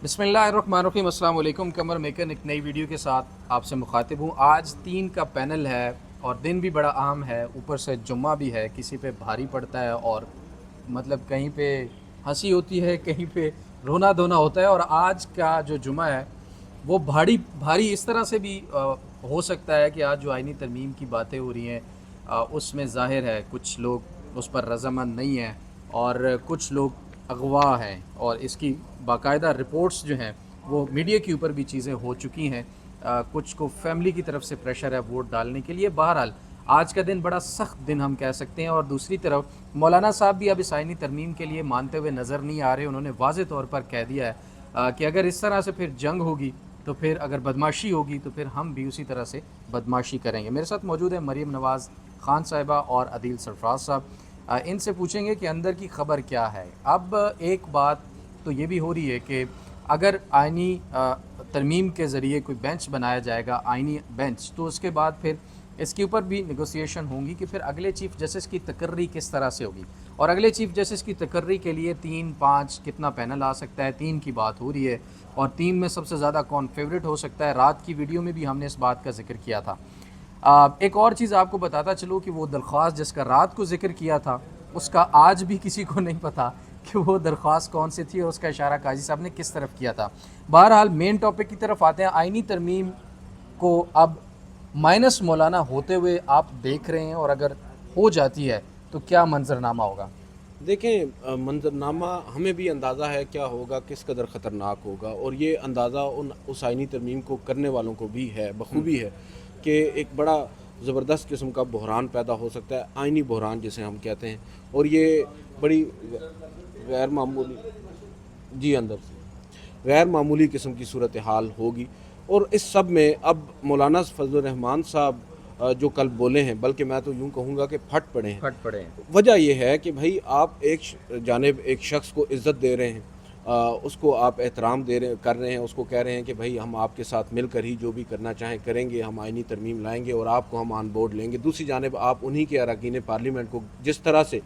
बिस्मिल्लाहिर्रहमानिर्रहीम। अस्सलाम वालेकुम। कमर मेकर एक नई वीडियो के साथ आपसे मुखातिब हूँ। आज 3 का पैनल है और दिन भी बड़ा अहम है, ऊपर से जुम्मा भी है, किसी पे भारी पड़ता है और मतलब कहीं पे हंसी होती है, कहीं पे रोना धोना होता है। और आज का जो जुम्मा है वो भारी भारी इस तरह से भी हो सकता है कि आज जो आइनी तरमीम की बातें हो रही हैं उसमें ज़ाहिर है कुछ लोग उस पर रज़ामंद नहीं हैं और कुछ लोग अगवा हैं, और इसकी बाकायदा रिपोर्ट्स जो हैं वो मीडिया के ऊपर भी चीज़ें हो चुकी हैं। कुछ को फैमिली की तरफ से प्रेशर है वोट डालने के लिए। बहरहाल आज का दिन बड़ा सख्त दिन हम कह सकते हैं। और दूसरी तरफ मौलाना साहब भी अब इस आइनी तरमीम के लिए मानते हुए नज़र नहीं आ रहे। उन्होंने वाज़े तौर पर कह दिया है कि अगर इस तरह से फिर जंग होगी तो फिर अगर बदमाशी होगी तो फिर हम भी उसी तरह से बदमाशी करेंगे। मेरे साथ मौजूद है मरीम नवाज़ ख़ान साहिबा और अदील सरफराज साहब। इनसे पूछेंगे कि अंदर की ख़बर क्या है। अब एक बात तो ये भी हो रही है कि अगर आइनी तरमीम के ज़रिए कोई बेंच बनाया जाएगा, आइनी बेंच, तो उसके बाद फिर इसके ऊपर भी नेगोशिएशन होंगी कि फिर अगले चीफ़ जस्टिस की तकर्री किस तरह से होगी। और अगले चीफ़ जस्टिस की तकर्री के लिए 3-5 कितना पैनल आ सकता है, 3 की बात हो रही है। और 3 में सबसे ज़्यादा कौन फेवरेट हो सकता है, रात की वीडियो में भी हमने इस बात का जिक्र किया था। एक और चीज़ आपको बताता चलूँ कि वो दरख्वास्त जिसका रात को जिक्र किया था उसका आज भी किसी को नहीं पता कि वो दरख्वास्त कौन सी थी और उसका इशारा काजी साहब ने किस तरफ किया था। बहरहाल मेन टॉपिक की तरफ आते हैं। आइनी तरमीम को अब माइनस मौलाना होते हुए आप देख रहे हैं, और अगर हो जाती है तो क्या मंजरनामा होगा? देखें, मंजरनामा हमें भी अंदाज़ा है क्या होगा, किस कदर ख़तरनाक होगा, और ये अंदाज़ा उस आइनी तरमीम को करने वालों को भी है, बखूबी है कि एक बड़ा ज़बरदस्त किस्म का बहरान पैदा हो सकता है, आइनी बहरान जिसे हम कहते हैं। और ये बड़ी गैर मामूली जी अंदर से गैर मामूली किस्म की सूरत हाल होगी। और इस सब में अब मौलाना फजल रहमान साहब जो कल बोले हैं, बल्कि मैं तो यूँ कहूँगा कि फट पड़े हैं। फट पड़े हैं। वजह यह है कि भाई आप जानिब एक शख्स को इज़्ज़त दे रहे हैं, उसको आप एहतराम कर रहे हैं, उसको कह रहे हैं कि भाई हम आपके साथ मिलकर ही जो भी करना चाहें करेंगे, हम आइनी तरमीम लाएंगे और आपको हम ऑन बोर्ड लेंगे। दूसरी जानिब आप उन्हीं के अरकान पार्लियामेंट को जिस तरह से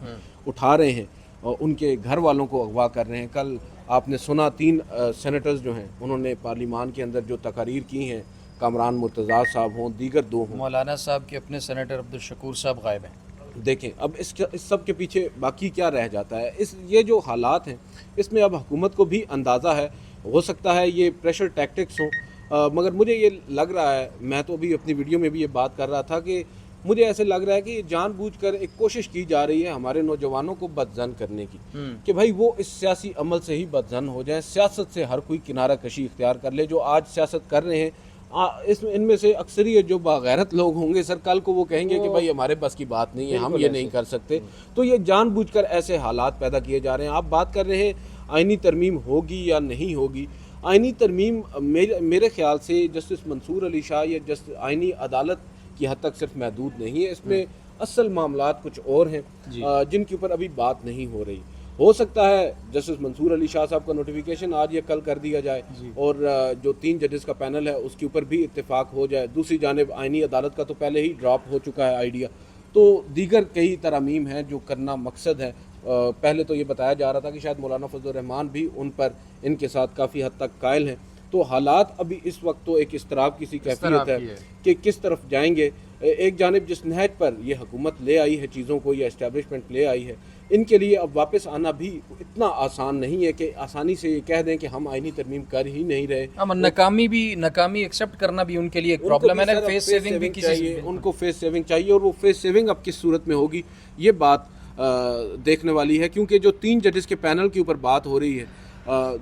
उठा रहे हैं और उनके घर वालों को अगवा कर रहे हैं। कल आपने सुना 3 सेनेटर्स जो हैं उन्होंने पार्लियामान के अंदर जो तकारीर की हैं, कामरान मुर्तज़ा साहब हों, दीगर 2 हों। मौलाना साहब के अपने सेनेटर अब्दुल शकूर साहब गायब हैं। देखें अब इस सब के पीछे बाकी क्या रह जाता है। ये जो हालात हैं इसमें अब हुकूमत को भी अंदाज़ा है, हो सकता है ये प्रेशर टैक्टिक्स हों, मगर मुझे ये लग रहा है, मैं तो अभी अपनी वीडियो में भी ये बात कर रहा था कि मुझे ऐसे लग रहा है कि जानबूझकर एक कोशिश की जा रही है हमारे नौजवानों को बदजन करने की, कि भाई वो इस सियासी अमल से ही बदजन हो जाएं, सियासत से हर कोई किनारा कशी इख्तियार कर ले। जो आज सियासत कर रहे हैं इनमें से अक्सरियत जो बागैरत लोग होंगे सर, कल को वो कहेंगे कि भाई हमारे बस की बात नहीं है, हम ये नहीं कर सकते। तो ये जानबूझकर ऐसे हालात पैदा किए जा रहे हैं। आप बात कर रहे हैं आइनी तरमीम होगी या नहीं होगी। आइनी तरमीम मेरे ख्याल से जस्टिस मंसूर अली शाह या जस्टिस आइनी अदालत की हद तक सिर्फ महदूद नहीं है, इसमें असल मामलात कुछ और हैं जिनके ऊपर अभी बात नहीं हो रही। हो सकता है जस्टिस मंसूर अली शाह साहब का नोटिफिकेशन आज या कल कर दिया जाए और जो 3 जजेस का पैनल है उसके ऊपर भी इत्तेफाक हो जाए। दूसरी जानिब आइनी अदालत का तो पहले ही ड्रॉप हो चुका है आइडिया। तो दीगर कई तरमीम हैं जो करना मकसद है। पहले तो ये बताया जा रहा था कि शायद मौलाना फजल रहमान भी उन पर इनके साथ काफ़ी हद तक कायल हैं। तो हालात अभी इस वक्त तो एक इस्तराब की सी कैफियत है कि किस तरफ जाएंगे। एक जानिब जिस नहज पर यह हुकूमत ले आई है चीज़ों को, या इस्टेब्लिशमेंट ले आई है, इनके लिए अब वापस आना भी इतना आसान नहीं है कि आसानी से ये कह दें कि हम आइनी तरमीम कर ही नहीं रहे। नाकामी एक्सेप्ट करना भी उनके लिए एक प्रॉब्लम है ना। फेस सेविंग भी चाहिए, उनको फेस सेविंग चाहिए, और वो फेस सेविंग अब किस सूरत में होगी ये बात देखने वाली है। क्योंकि जो 3 जजेस के पैनल के ऊपर बात हो रही है,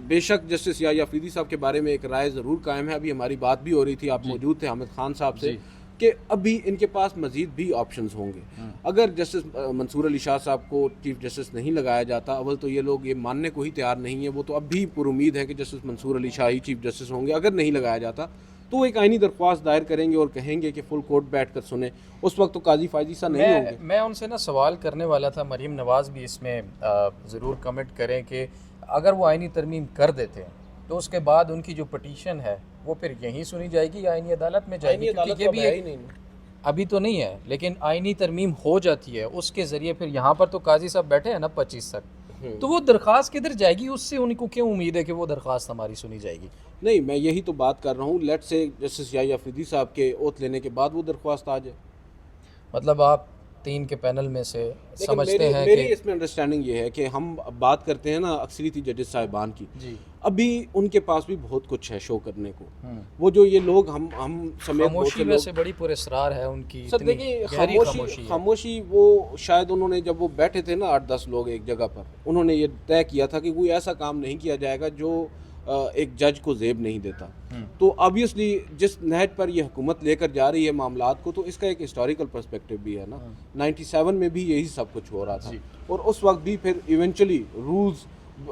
बेशक जस्टिस याह्या अफरीदी साहब के बारे में एक राय ज़रूर कायम है। अभी हमारी बात भी हो रही थी, आप मौजूद थे हामिद खान साहब से, कि अभी इनके पास मज़ीद भी ऑप्शंस होंगे। अगर जस्टिस मंसूर अली शाह साहब को चीफ जस्टिस नहीं लगाया जाता, अव्वल तो ये लोग ये मानने को ही तैयार नहीं है, वो तो अब भी पुरुमीद है कि जस्टिस मंसूर अली शाह ही चीफ जस्टिस होंगे। अगर नहीं लगाया जाता तो वो एक आइनी दरख्वास्त दायर करेंगे और कहेंगे कि फुल कोर्ट बैठ कर सुने। उस वक्त तो काजी फायजी सा नहीं होंगे। मैं उनसे ना सवाल करने वाला था, मरीम नवाज़ भी इसमें ज़रूर कमेंट करें कि अगर वो आइनी तरमीम कर देते तो उसके बाद उनकी जो पटिशन है वो फिर यहीं सुनी जाएगी या आइनी अदालत में जाएगी? क्योंकि ये भी है ही नहीं, अभी तो नहीं है, लेकिन आइनी तरमीम हो जाती है उसके ज़रिए फिर यहाँ पर तो काजी साहब बैठे हैं ना 25 तक, तो वो दरख्वास्त किधर जाएगी, उससे उनको क्यों उम्मीद है कि वो दरख्वास्त हमारी सुनी जाएगी? नहीं, मैं यही तो बात कर रहा हूँ। लेट से जस्टिस याही अफरीदी साहब के ओथ लेने के बाद वो दरख्वास्त आ जाए। मतलब आप 3 के पैनल में से लेकिन समझते हैं मेरी कि इसमें अंडरस्टैंडिंग ये है कि हम बात करते हैं ना अक्सरियती जजेस साहिबान की, जी अभी उनके पास भी बहुत कुछ है शो करने को। वो जो ये लोग हम समेत बहुत खामोशी से में लोग, से बड़ी पुरस्रार है उनकी, सर इतनी देखिए, गहरी खामोशी है। खामोशी वो शायद उन्होंने जब वो बैठे थे ना 8-10 लोग एक जगह पर, उन्होंने ये तय किया था कि कोई ऐसा काम नहीं किया जाएगा जो एक जज को जेब नहीं देता। तो ऑब्वियसली जिस नहज पर ये हुकूमत लेकर जा रही है मामलात को, तो इसका एक हिस्टोरिकल पर्सपेक्टिव भी है ना। 97 में भी यही सब कुछ हो रहा था, और उस वक्त भी फिर इवेंचुअली रूल्स,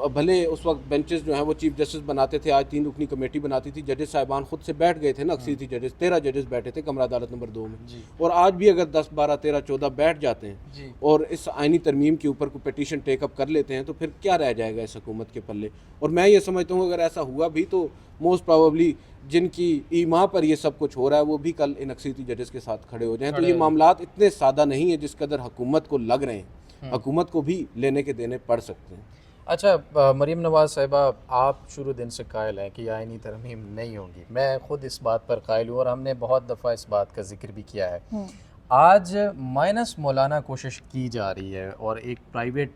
भले उस वक्त बेंचेस जो हैं वो चीफ जस्टिस बनाते थे, आज 3 रुकनी कमेटी बनाती थी, जजेस साहिबान खुद से बैठ गए थे ना, अक्सरियती जजेस 13 जजेस बैठे थे कमरा अदालत नंबर 2 में। और आज भी अगर 10, 12, 13, 14 बैठ जाते हैं और इस आइनी तरमीम के ऊपर कोई पिटीशन टेकअप कर लेते हैं, तो फिर क्या रह जाएगा इस हुकूमत के पल्ले। और मैं ये समझता हूँ अगर ऐसा हुआ भी तो मोस्ट प्रोबेबली जिनकी ईमा पर ये सब कुछ हो रहा है वो भी कल इन अक्सरियती जजेस के साथ खड़े हो जाएं। तो ये मामलात इतने सादा नहीं है जिस कदर हुकूमत को लग रहे हैं। हुकूमत को भी लेने के देने पड़ सकते हैं। अच्छा, मरीम नवाज साहिबा, आप शुरू दिन से कायल हैं कि आईनी तरमीम नहीं होगी। मैं ख़ुद इस बात पर कायल हूँ और हमने बहुत दफ़ा इस बात का जिक्र भी किया है। आज माइनस मौलाना कोशिश की जा रही है और एक प्राइवेट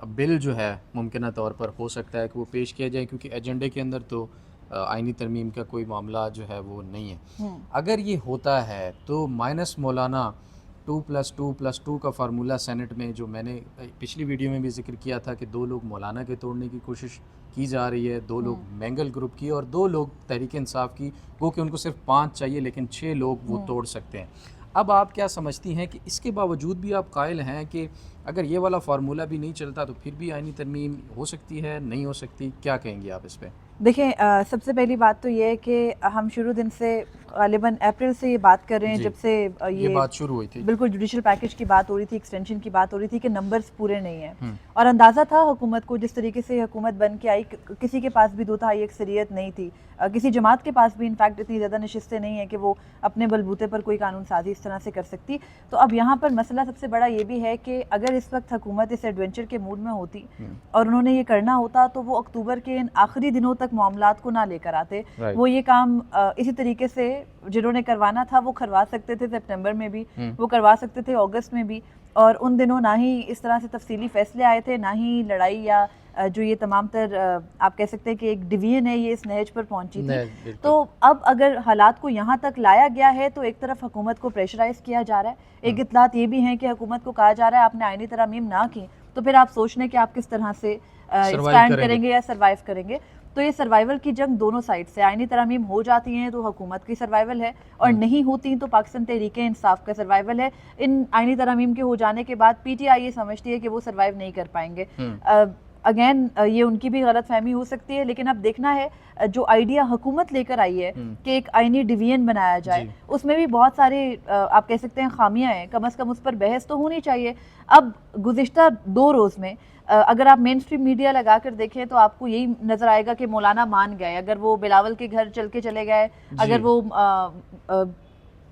बिल जो है मुमकिन तौर पर हो सकता है कि वो पेश किया जाए, क्योंकि एजेंडे के अंदर तो आईनी तरमीम का कोई मामला जो है वो नहीं है। अगर ये होता है तो माइनस मौलाना 2+2+2 का फार्मूला सेनेट में, जो मैंने पिछली वीडियो में भी जिक्र किया था कि 2 लोग मौलाना के तोड़ने की कोशिश की जा रही है, 2 लोग मैंगल ग्रुप की और 2 लोग तहरीक इंसाफ की, वो कि उनको सिर्फ 5 चाहिए लेकिन 6 लोग वो तोड़ सकते हैं। अब आप क्या समझती हैं कि इसके बावजूद भी आप कायल हैं कि अगर ये वाला फार्मूला भी नहीं चलता तो फिर भी आईनी तरमीम हो सकती है, नहीं हो सकती? क्या कहेंगी आप इस पर? देखिए, सबसे पहली बात तो ये है कि हम शुरू दिन से गालिबन अप्रैल से ये बात कर रहे हैं, जब से ये बात शुरू हुई थी, बिल्कुल जुडिशल पैकेज की बात हो रही थी, एक्सटेंशन की बात हो रही थी कि नंबर्स पूरे नहीं हैं। और अंदाज़ा था हुकूमत को, जिस तरीके से हुकूमत बन के आई, किसी के पास भी 2/3 अक्सरियत नहीं थी, किसी जमात के पास भी इनफैक्ट इतनी ज़्यादा नशिस्तें नहीं हैं कि वो अपने बलबूते पर कोई कानून साजी इस तरह से कर सकती। तो अब यहाँ पर मसला सबसे बड़ा ये भी है कि अगर इस वक्त हुकूमत इस एडवेंचर के मूड में होती और उन्होंने ये करना होता तो वो अक्टूबर के इन आखिरी दिनों तक मामलात को ना लेकर आते। वो ये काम इसी तरीके से जिन्होंने करवाना था वो करवा सकते थे, सितंबर में भी वो करवा सकते थे, अगस्त में भी। और उन दिनों ना ही इस तरह से तफसीली फैसले आए थे, ना ही लड़ाई या जो ये तमाम तर आप कह सकते हैं कि एक डिवीजन है ये इस नहज पर पहुंची थी। तो अब अगर हालात को यहाँ तक लाया गया है तो एक तरफ हुकूमत को प्रेशराइज किया जा रहा है, एक इत्तलात ये भी हैं कि हुकूमत को कहा जा रहा है आपने आईनी तरमीम ना की तो फिर आप सोच लें कि आप किस तरह से स्टैंड करेंगे या सर्वाइव करेंगे। तो ये सर्वाइवल की जंग दोनों साइड से, आईनी तरमीम हो जाती हैं तो हुकूमत की सर्वाइवल है और नहीं होती तो पाकिस्तान तहरीक इंसाफ का सर्वाइवल है। इन आईनी तरमीम के हो जाने के बाद पीटीआई ये समझती है कि वो सर्वाइव नहीं कर पाएंगे। अगेन ये उनकी भी गलत फहमी हो सकती है, लेकिन अब देखना है जो आइडिया हुकूमत लेकर आई है कि एक आईनी डिवीजन बनाया जाए, उसमें भी बहुत सारे आप कह सकते हैं खामियां हैं, कम से कम उस पर बहस तो होनी चाहिए। अब गुज़िश्ता 2 रोज़ में अगर आप मेन स्ट्रीम मीडिया लगा कर देखें तो आपको यही नज़र आएगा कि मौलाना मान गए, अगर वो बिलावल के घर चल के चले गए, अगर वो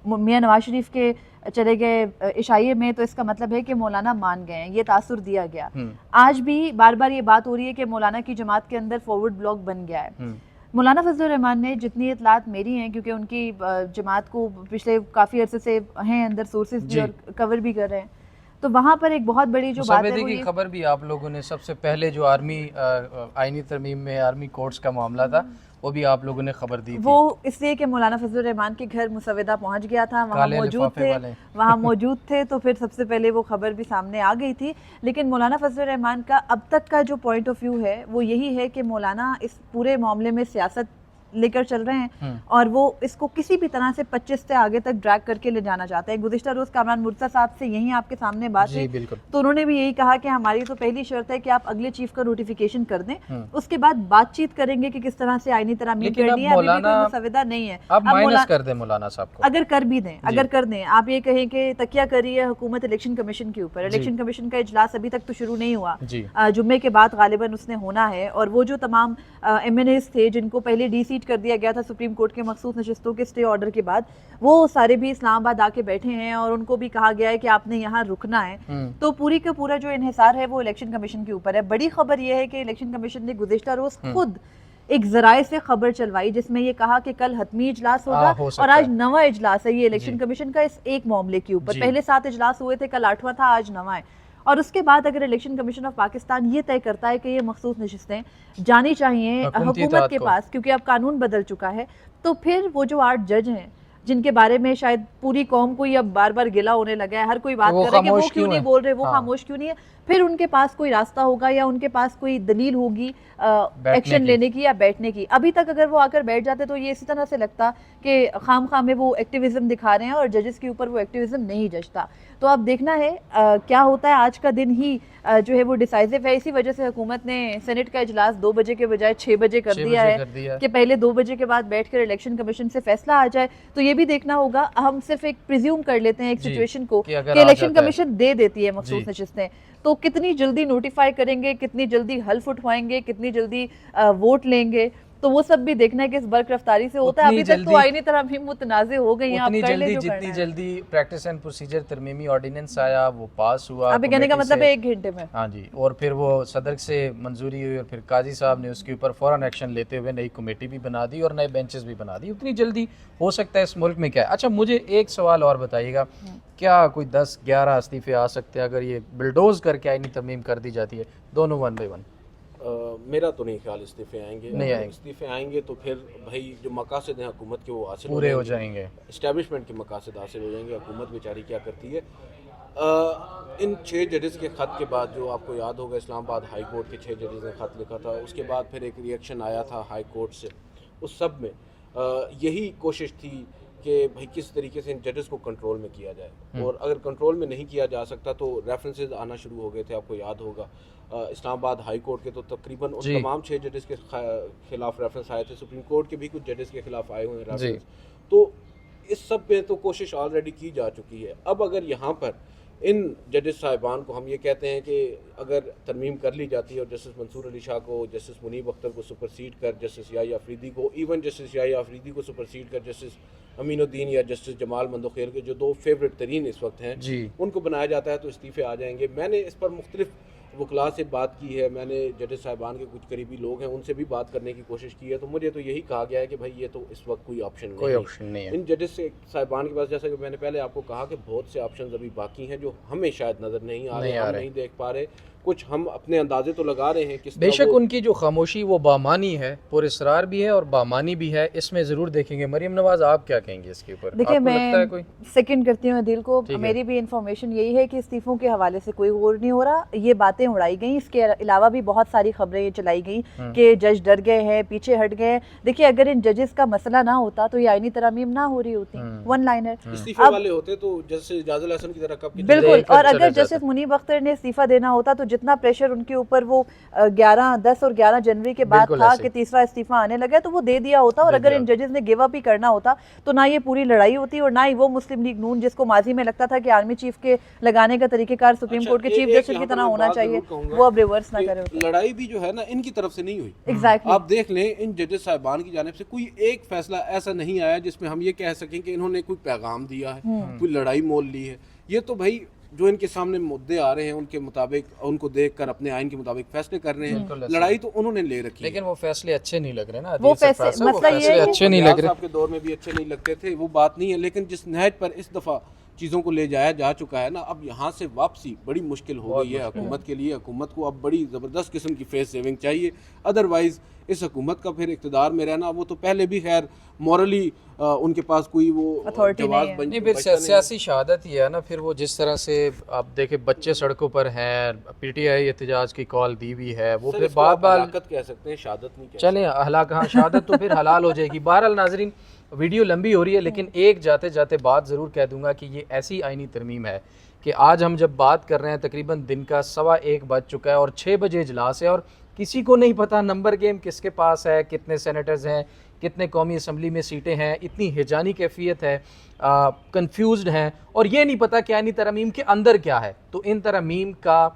मियां नवाज शरीफ के चले गए इशाइये में, तो इसका मतलब है कि मौलाना मान गए हैं, ये तासुर दिया गया। आज भी बार बार ये बात हो रही है कि मौलाना की जमात के अंदर फॉरवर्ड ब्लॉक बन गया है। मौलाना फजलुर रहमान ने, जितनी इतलात मेरी हैं क्योंकि उनकी जमात को पिछले काफ़ी अरसे से हैं अंदर सोर्सेज भी और कवर भी कर रहे हैं, तो वहाँ पर एक बहुत बड़ी जो बात है की खबर भी आप लोगों ने सबसे पहले जो आर्मी आईनी तरमीम में आर्मी कोर्ट्स का मामला था वो भी आप लोगों ने खबर दी थी। वो इसलिए कि मौलाना फजलुर रहमान के घर मुसविदा पहुंच गया था, वहाँ मौजूद थे तो फिर सबसे पहले वो खबर भी सामने आ गई थी। लेकिन मौलाना फजलुर रहमान का अब तक का जो पॉइंट ऑफ व्यू है वो यही है कि मौलाना इस पूरे मामले में सियासत लेकर चल रहे हैं और वो इसको किसी भी तरह से 25 से आगे तक ड्रैग करके ले जाना चाहते हैं। गुज़िश्ता रोज कामरान मुर्तज़ा साहब से यही आपके सामने बात है, तो उन्होंने भी यही कहा कि हमारी तो पहली शर्त है कि आप अगले चीफ का नोटिफिकेशन कर दें, उसके बाद बातचीत करेंगे कि किस तरह से आईनी तरमीम करनी है। अभी भी कोई मुसविदा नहीं है, अब माइनस कर दें मौलाना साहब को, अगर कर भी दें, अगर कर दें, आप ये कहें कि तकिया करी है हुकूमत इलेक्शन कमीशन के ऊपर। इलेक्शन कमीशन का इजलास अभी तक तो शुरू नहीं हुआ, जुम्मे के बाद गालिबन उसने होना है, और वो जो तमाम MNAs थे जिनको पहले डी सीट कर दिया गया था सुप्रीम कोर्ट के मखसूस नशिस्तों के स्टे ऑर्डर के बाद, वो सारे भी इस्लामाबाद आके बैठे हैं और उनको भी कहा गया है कि आपने यहाँ रुकना है। तो पूरी का पूरा जो इन्हिसार है वो इलेक्शन कमीशन के ऊपर है। बड़ी खबर यह है कि इलेक्शन कमीशन ने गुज़िश्ता रोज खुद एक जराए से खबर चलवाई जिसमें ये कहा कि कल हतमी इजलास होगा और आज नवा इजलास है ये इलेक्शन कमीशन का इस एक मामले के ऊपर। पहले 7 इजलास हुए थे, कल 8वां था, आज नवा है। और उसके बाद अगर इलेक्शन कमीशन ऑफ पाकिस्तान ये तय करता है कि ये मखसूस नशिस्तें जानी चाहिए हुकूमत के पास क्योंकि अब कानून बदल चुका है, तो फिर वो जो 8 जज हैं जिनके बारे में शायद पूरी कौम को ही अब बार बार गिला होने लगा है, हर कोई बात कर रहा है कि वो क्यों नहीं बोल रहे, वो खामोश क्यों नहीं है, फिर उनके पास कोई रास्ता होगा या उनके पास कोई दलील होगी एक्शन लेने की या बैठने की। अभी तक अगर वो आकर बैठ जाते तो ये इसी तरह से लगता कि खाम में वो एक्टिविज्म दिखा रहे हैं और जजेस के ऊपर वो एक्टिविज्म नहीं जचता। तो अब देखना है क्या होता है। आज का दिन ही जो है वो डिसाइसिव है। इसी वजह से हुकूमत ने सेनेट का इजलास 2 बजे के बजाय 6 बजे कर दिया है कि पहले 2 बजे के बाद बैठकर इलेक्शन कमीशन से फैसला आ जाए। तो ये भी देखना होगा, हम सिर्फ एक प्रिज्यूम कर लेते हैं एक सिचुएशन को कि इलेक्शन कमीशन दे देती है मखसूस नशिस्तें, तो कितनी जल्दी नोटिफाई करेंगे, कितनी जल्दी हल्फ उठवाएंगे, कितनी जल्दी वोट लेंगे, तो वो सब भी देखना है कि इस बर्क रफ्तारी से होता है। अभी तक तो आईनी तरह भी मुतनाज़े हो गई हैं, उतनी जल्दी जितनी जल्दी प्रैक्टिस एंड प्रोसीजर तरमीमी ऑर्डिनेंस आया वो पास हुआ, अभी कहने का मतलब है 1 घंटे में। हाँ जी, और फिर वो सदर से मंजूरी हुई और फिर काजी साहब ने उसके ऊपर फौरन एक्शन लेते हुए नई कमेटी भी बना दी और नए बेंचेस भी बना दी। उतनी जल्दी हो सकता है इस मुल्क में क्या है। अच्छा, मुझे एक सवाल और बताइएगा, क्या कोई 10-11 इस्तीफे आ सकते हैं अगर ये बिल्डोज करके आईनी तरमीम कर दी जाती है, दोनों 1 बाय 1? मेरा तो नहीं ख्याल इस्तीफे आएंगे। नहीं आएंगे। इस्तीफे आएंगे तो फिर भाई जो मकासद हैं हुकूमत के वो हासिल पूरे हो जाएंगे, इस्टेब्लिशमेंट के मकासद हासिल हो जाएंगे। हुकूमत बेचारी क्या करती है, इन 6 जजेस के ख़त के बाद, जो आपको याद होगा इस्लामाबाद हाई कोर्ट के 6 जजेस ने ख़त लिखा था, उसके बाद फिर एक रिएक्शन आया था हाई कोर्ट से। उस सब में यही कोशिश थी कि भाई किस तरीके से इन जजेस को कंट्रोल में किया जाए, और अगर कंट्रोल में नहीं किया जा सकता तो रेफरेंसेस आना शुरू हो गए थे। आपको याद होगा इस्लामाबाद हाई कोर्ट के तो तकरीबन उन तमाम 6 जजेस के खिलाफ रेफरेंस आए थे, सुप्रीम कोर्ट के भी कुछ जजेस के खिलाफ आए हुए हैं रेफरेंस। तो इस सब पे तो कोशिश ऑलरेडी की जा चुकी है। अब अगर यहाँ पर इन जजेस साहिबान को हम ये कहते हैं कि अगर तरमीम कर ली जाती है और जस्टिस मंसूर अली शाह को, जस्टिस मुनीब अख्तर को सुपरसीड कर जस्टिस याहिया अफरीदी को, इवन जस्टिस याहिया अफरीदी को सुपरसीड कर जस्टिस अमीनुद्दीन या जस्टिस जमाल मंदोखेर के जो 2 फेवरेट तरीन इस वक्त हैं उनको बनाया जाता है, तो इस्तीफे आ जाएंगे। मैंने इस पर मुख्तलिफ वकला से बात की है, मैंने जजेस साहिबान के कुछ करीबी लोग हैं उनसे भी बात करने की कोशिश की है, तो मुझे तो यही कहा गया है कि भाई ये तो इस वक्त कोई ऑप्शन नहीं है इन जजेस साहिबान के पास। जैसा कि मैंने पहले आपको कहा कि बहुत से ऑप्शन अभी बाकी हैं जो हमें शायद नज़र नहीं आ रहे, हम नहीं देख पा रहे, कुछ हम अपने अंदाजे तो लगा रहे हैं। किस बेशक उनकी जो खामोशी वो बामानी है, पुरस्रार भी है और बामानी भी है, इसमें ज़रूर देखेंगे। मरियम नवाज, आप क्या कहेंगे इसके ऊपर? देखिए, मैं सेकंड करती हूँ दिल को, मेरी भी इंफॉर्मेशन यही है कि इस्तीफों के हवाले से कोई गौर नहीं हो रहा, ये बातें उड़ाई गई। इसके अलावा भी बहुत सारी खबरें चलाई गई कि जज डर गए हैं, पीछे हट गए। देखिए, अगर इन जजेस का मसला ना होता तो ये आईनी तरमीम ना हो रही होती, 1 लाइनर इस्तीफे वाले होते तो जस्टिस इजाजुल हसन की तरह कब बिल्कुल। और अगर जस्टिस मुनीब अख्तर ने इस्तीफा देना होता तो जितना प्रेशर उनके ऊपर वो 10 और 11 जनवरी के बाद था कि तीसरा इस्तीफा आने लगा, तो वो दे दिया होता। और अगर इन जजेस ने गिव अप ही करना होता तो ना ये पूरी लड़ाई होती और ना ही वो मुस्लिम लीग नून, जिसको माजी में लगता था कि आर्मी चीफ के लगाने का तरीकेकार सुप्रीम कोर्ट के चीफ जस्टिस की तरह होना चाहिए, वो अब रिवर्स ना करे। लड़ाई भी जो है ना इनकी तरफ से नहीं हुई। एग्जैक्टली। आप देख लें, इन जजेस साहिबान की जानिब से कोई एक फैसला ऐसा नहीं आया जिसमें हम ये कह सकें कि इन्होंने कोई पैगाम दिया है, कोई लड़ाई मोल ली है। ये तो भाई जो इनके सामने मुद्दे आ रहे हैं उनके मुताबिक, उनको देखकर अपने आइन के मुताबिक फैसले कर रहे हैं। लड़ाई तो उन्होंने ले रखी, लेकिन वो फैसले अच्छे नहीं लग रहे ना। वो फैसले अच्छे नहीं लग रहे, आपके दौर में भी अच्छे नहीं लगते थे, वो बात नहीं है। लेकिन जिस नहज पर इस दफ़ा चीज़ों को ले जाया जा चुका है ना, अब यहाँ से वापसी बड़ी मुश्किल हो गई है हुकूमत के लिए। हुकूमत को अब बड़ी ज़बरदस्त किस्म की फेस सेविंग चाहिए, अदरवाइज़ इस हुकूमत का फिर इक़्तिदार में रहना, वो तो पहले भी खैर मॉरली उनके पास कोई वो जवाब नहीं, फिर सियासी शहादत ही है ना। फिर वो जिस तरह से आप देखें बच्चे सड़कों पर हैं, PTI एहतजाज की कॉल दी हुई है, वो फिर बार कह सकते हैं, शहादत नहीं कह चलें हलाक, हाँ शहादत तो फिर हलाल हो जाएगी। बहरहाल नाजरीन, वीडियो लंबी हो रही है, लेकिन एक जाते जाते बात ज़रूर कह दूंगा कि ये ऐसी आईनी तरमीम है कि आज हम जब बात कर रहे हैं तकरीबन दिन का 1:15 बज चुका है और 6 बजे इजलास है और किसी को नहीं पता नंबर गेम किसके पास है, कितने सेनेटर्स हैं, कितने कौमी असम्बली में सीटें हैं, इतनी हिजानी कैफियत है, कंफ्यूज्ड हैं और ये नहीं पता कि आईनी तरमीम के अंदर क्या है। तो इन तरमीम का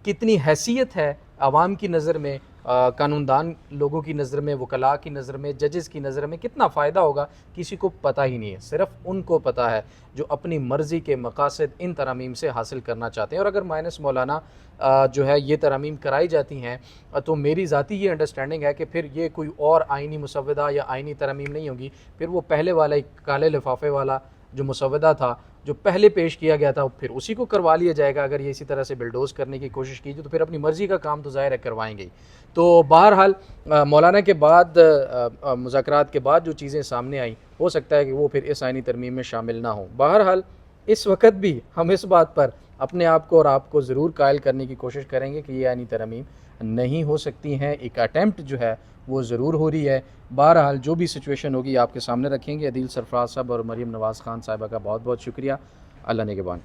कितनी हैसियत है आवाम की नज़र में, कानूनदान लोगों की नज़र में, वकला की नज़र में, जजेस की नज़र में कितना फ़ायदा होगा किसी को पता ही नहीं है। सिर्फ उनको पता है जो अपनी मर्ज़ी के मकासद इन तरमीम से हासिल करना चाहते हैं। और अगर माइनस मौलाना जो है ये तरमीम कराई जाती हैं तो मेरी ज़ाती ये अंडरस्टैंडिंग है कि फिर ये कोई और आइनी मुसव्वदा या आइनी तरमीम नहीं होगी, फिर वो पहले वाला एक काले लिफाफे वाला जो मुसव्वदा था जो पहले पेश किया गया था फिर उसी को करवा लिया जाएगा। अगर ये इसी तरह से बिल्डोज़ करने की कोशिश की तो फिर अपनी मर्ज़ी का काम तो ज़ाहिर है करवाएंगे ही। तो बहरहाल मौलाना के बाद मुज़ाकरात के बाद जो चीज़ें सामने आई हो सकता है कि वो फिर इस आइनी तरमीम में शामिल ना हो। बहरहाल इस वक्त भी हम इस बात पर अपने आप को और आपको ज़रूर कायल करने की कोशिश करेंगे कि ये आइनी तरमीम नहीं हो सकती हैं। एक अटैम्प्ट जो है वो ज़रूर हो रही है। बहरहाल जो भी सिचुएशन होगी आपके सामने रखेंगे। अदील सरफराज साहब और मरीम नवाज़ ख़ान साहिबा का बहुत बहुत शुक्रिया। अल्लाह निगहबान।